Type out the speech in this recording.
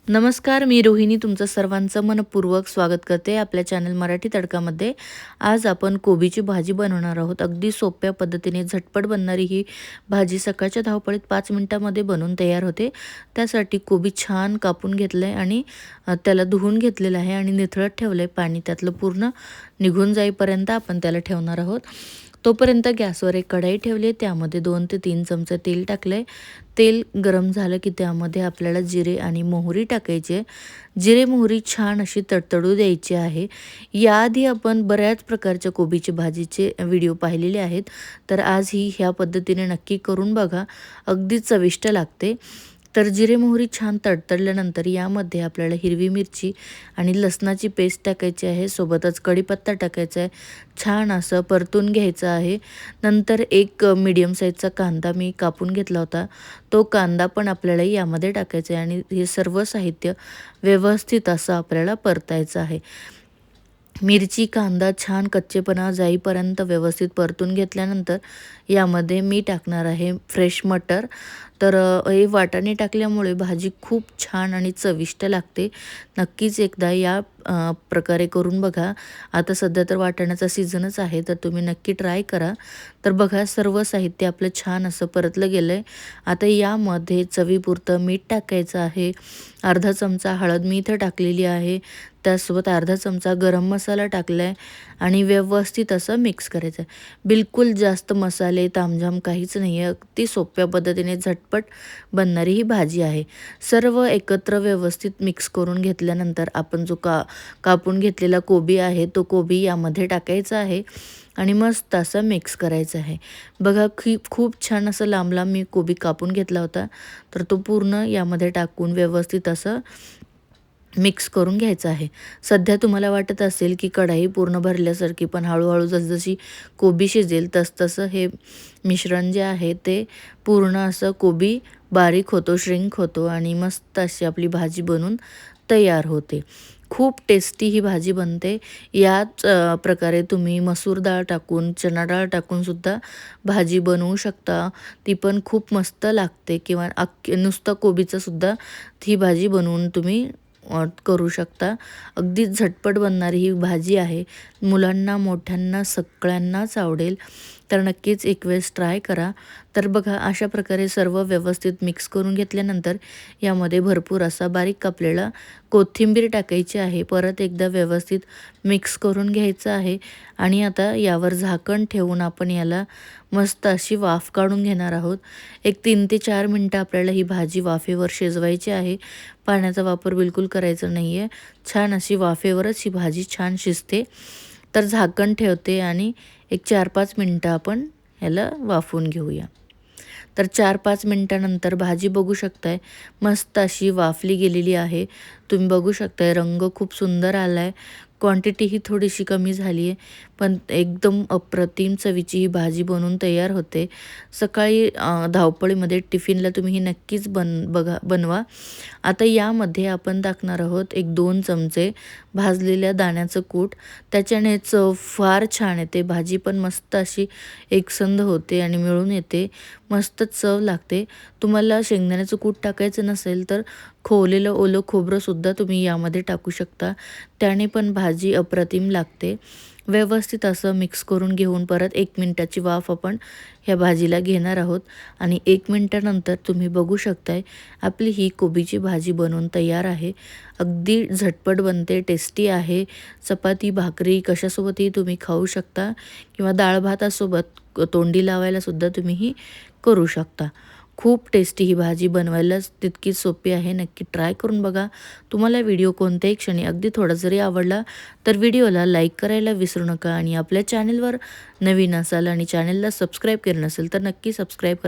नमस्कार, मी रोहिणी तुमचं सर्वांचं मनपूर्वक स्वागत करते आपल्या चॅनल मराठी तडकामध्ये. आज आपण कोबीची भाजी बनवणार आहोत. अगदी सोप्या पद्धतीने झटपट बनणारी ही भाजी सकाळच्या धावपळीत 5 मिनिटांमध्ये बनून तयार होते. त्यासाठी कोबी छान कापून घेतलं आहे आणि त्याला धुवून घेतलेलं आहे आणि निथळत ठेवलं आहे. पाणी त्यातलं पूर्ण निघून जाईपर्यंत आपण त्याला ठेवणार आहोत. तोपर्यंत गॅसवर एक कढाई ठेवली, त्यामध्ये 2 ते 3 चमचे तेल टाकले. तेल गरम झालं की त्यामध्ये आपल्याला जिरे आणि मोहरी टाकायची. जिरे मोहरी छान अशी तडतडू द्यायची आहे. याआधी आपण बऱ्याच प्रकारच्या कोबीची भाजीचे व्हिडिओ पाहिलेले आहेत, तर आज ही ह्या पद्धतीने नक्की करून बघा, अगदी चविष्ट लागते. तर जिरे मोहरी छान तडतडल्यानंतर यामध्ये आपल्याला हिरवी मिरची आणि लसणाची पेस्ट टाकायची आहे, सोबतच कढीपत्ता टाकायचा आहे. छान असं परतून घ्यायचं आहे. नंतर एक मीडियम साईजचा कांदा मी कापून घेतला होता, तो कांदा पण आपल्याला यामध्ये टाकायचा आहे आणि हे सर्व साहित्य व्यवस्थित असं आपल्याला परतायचं आहे. मिरची, कांदा छान कच्चेपणा जाईपर्यंत व्यवस्थित परतून घेतल्यानंतर यामध्ये मी टाकणार आहे फ्रेश मटर. तर हे वाटाणे टाकल्यामुळे भाजी खूप छान आणि चविष्ट लागते. नक्कीच एकदा या प्रकारे करून बघा. आता सध्या तर वाटाण्याचा सीझनच आहे, तर तुम्ही नक्की ट्राय करा. तर बघा, सर्व साहित्य आपलं छान असं परतलं गेलं आहे. आता यामध्ये चवीपुरतं मीठ टाकायचं आहे. अर्धा चमचा हळद मी इथं टाकलेली आहे. त्यासोबत अर्धा चमचा गरम मसाला टाकला आहे आणि व्यवस्थित असं मिक्स करायचं आहे. बिलकुल जास्त मसाले तामझाम काहीच नाही आहे. अगदी सोप्या पद्धतीने झटपट बनणारी ही भाजी आहे. सर्व एकत्र व्यवस्थित मिक्स करून घेतल्यानंतर आपण जो कापून घेतलेला कोबी आहे, तो कोबी यामध्ये टाकायचा आहे आणि मस्त असं मिक्स करायचं आहे. बघा, खूप छान असं लांब लांब मी कोबी कापून घेतला होता, तर तो पूर्ण यामध्ये टाकून व्यवस्थित असं मिक्स करून घ्यायचं आहे. सध्या तुम्हाला वाटत असेल की कढाई पूर्ण भरल्यासारखी, पण हळूहळू जसजशी कोबी शिजेल तसतसं हे मिश्रण जे आहे ते पूर्ण असं कोबी बारीक होतो, श्रिंक होतो आणि मस्त अशी आपली भाजी बनून तयार होते. खूप टेस्टी ही भाजी बनते. याच प्रकारे तुम्ही मसूर डाळ टाकून, चणा डाळ टाकून सुद्धा भाजी बनवू शकता. ती पण खूप मस्त लागते किंवा नुसतं कोबीचं सुद्धा ही भाजी बनवून तुम्ही करू शकता. अगदी झटपट बनणारी ही भाजी आहे. मुलांना, मोठ्यांना सगळ्यांनाच आवडेल. तर नक्कीच एक वेळेस ट्राय करा. तर बघा, अशा प्रकारे सर्व व्यवस्थित मिक्स करून घेतल्यानंतर यामध्ये भरपूर असा बारीक कापलेला कोथिंबीर टाकायची आहे. परत एकदा व्यवस्थित मिक्स करून घ्यायचं आहे आणि आता यावर झाकण ठेवून आपण याला मस्त अशी वाफ काढून घेणार आहोत. एक 3 ते 4 मिनटं आपल्याला ही भाजी वाफेवर शिजवायची आहे. पाण्याचा वापर बिलकुल करायचा नाही आहे. छान अशी वाफेवरच ही भाजी छान शिजते. तर झाकण ठेवते आणि एक 4-5 मिनटं आपण ह्याला वाफवून घेऊया. तर 4-5 मिनटानंतर भाजी बघू शकताय, मस्त अशी वाफली गेलेली आहे. तुम्ही बघू शकताय रंग खूप सुंदर आला आहे. क्वांटिटी ही थोडीशी कमी झाली आहे, पण एकदम अप्रतिम चवीची ही भाजी बनवून तयार होते. सकाळी धावपळीमध्ये टिफिनला तुम्ही ही नक्कीच बनवा. आता यामध्ये आपण टाकणार आहोत एक 2 चमचे भाजलेल्या दाण्याचं कूट. त्याच्याने चव फार छान येते. भाजी पण मस्त अशी एकसंध होते आणि मिळून येते. मस्त चव लागते. तुम्हाला शेंगदाण्याचं कूट टाकायचं नसेल तर खोवलेलं ओलं खोबरंसुद्धा तुम्ही यामध्ये टाकू शकता. त्याने पण भाजी अप्रतिम लागते. व्यवस्थित असं मिक्स करून घेऊन परत 1 मिनिटाची वाफ आपण ह्या भाजीला घेणार आहोत आणि 1 मिनिटानंतर तुम्ही बघू शकताय आपली ही कोबीची भाजी बनवून तयार आहे. अगदी झटपट बनते, टेस्टी आहे. चपाती, भाकरी कशासोबतही तुम्ही खाऊ शकता किंवा डाळ भातासोबत तोंडी लावायला सुद्धा तुम्ही ही करू शकता. खूप टेस्टी ही भाजी बनवायलाच तितकीच सोपी आहे. नक्की ट्राय करून बघा. तुम्हाला व्हिडिओ कोणत्याही क्षणी अगदी थोडा जरी आवडला तर व्हिडिओला लाईक करायला विसरू नका आणि आपल्या चॅनेलवर नवीन असाल आणि चॅनेलला सबस्क्राईब केलं नसेल तर नक्की सबस्क्राईब करा.